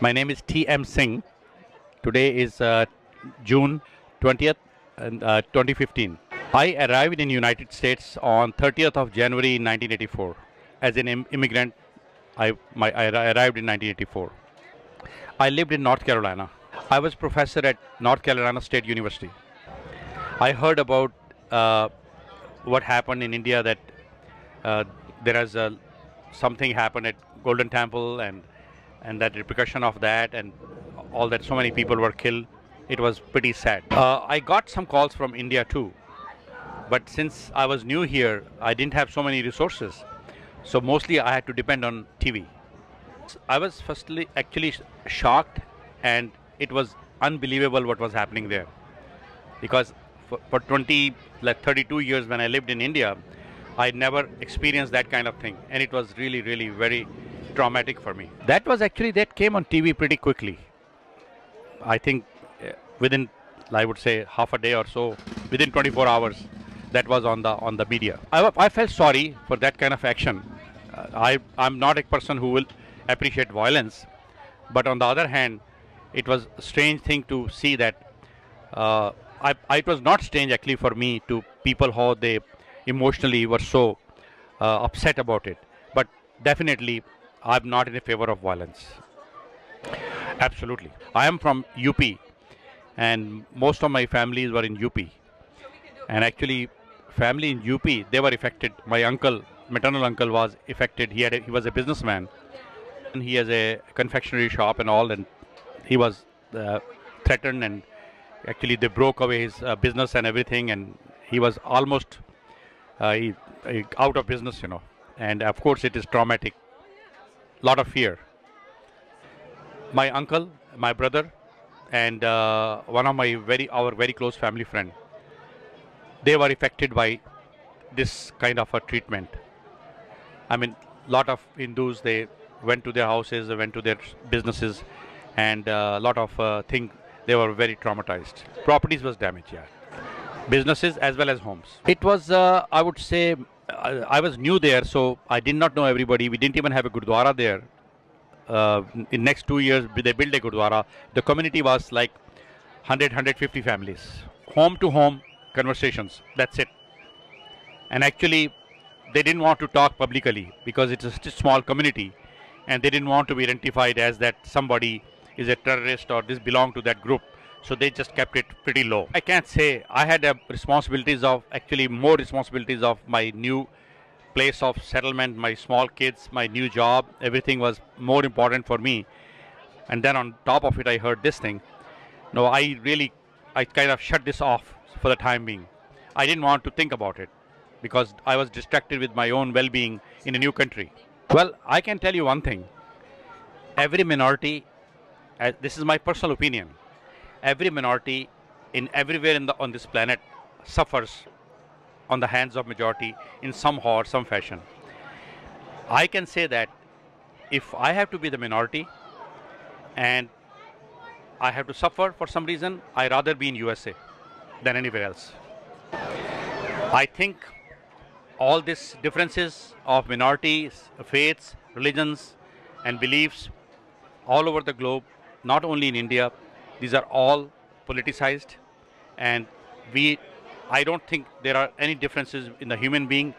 My name is T.M. Singh. Today is June 20th, 2015. I arrived in United States on 30th of January 1984. As an immigrant, I arrived in 1984. I lived in North Carolina. I was professor at North Carolina State University. I heard about uh, what happened in India, that uh, there is something happened at Golden Temple, and that repercussion of that, and all that, so many people were killed. It was pretty sad. I got some calls from India too, but since I was new here, I didn't have so many resources. So mostly I had to depend on TV. I was firstly actually shocked, and it was unbelievable what was happening there. Because for 20, like 32 years when I lived in India, I never experienced that kind of thing. And it was really, really very traumatic for me. That came on TV pretty quickly. I think within, I would say, half a day or so, within 24 hours, that was on the media. I felt sorry for that kind of action. I'm not a person who will appreciate violence, but on the other hand, it was a strange thing to see that. It was not strange actually for me to people how they emotionally were so upset about it. But definitely, I'm not in favor of violence. Absolutely. I am from UP, and most of my families were in UP. And actually, family in UP, they were affected. My uncle, maternal uncle, was affected. He was a businessman, and he has a confectionery shop and all, and he was threatened, and actually they broke away his business and everything, and he was almost out of business. And of course, it is traumatic. Lot of fear. My uncle, my brother, and one of our very close family friend, they were affected by this kind of a treatment. I mean, lot of Hindus, they went to their houses, they went to their businesses, and a lot of things, they were very traumatized. Properties was damaged, yeah. Businesses as well as homes. It was, I would say, I was new there, so I did not know everybody. We didn't even have a Gurdwara there. In next 2 years, they built a Gurdwara. The community was like 150 families. Home to home conversations, that's it. And actually, they didn't want to talk publicly because it's a small community, and they didn't want to be identified as that somebody is a terrorist or this belong to that group. So they just kept it pretty low. I can't say I had more responsibilities of my new place of settlement, my small kids, my new job. Everything was more important for me. And then on top of it, I heard this thing. No, I kind of shut this off for the time being. I didn't want to think about it because I was distracted with my own well-being in a new country. Well, I can tell you one thing. Every minority, this is my personal opinion, every minority in everywhere on this planet suffers on the hands of majority in somehow or some fashion. I can say that if I have to be the minority and I have to suffer for some reason, I rather be in USA than anywhere else. I think all these differences of minorities, faiths, religions, and beliefs all over the globe, not only in India, these are all politicized, and I don't think there are any differences in the human being.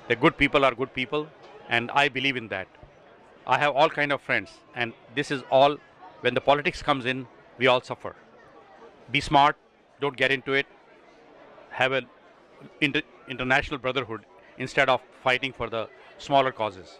The good people are good people, and I believe in that. I have all kind of friends, and this is all, when the politics comes in, we all suffer. Be smart, don't get into it, have an international brotherhood instead of fighting for the smaller causes.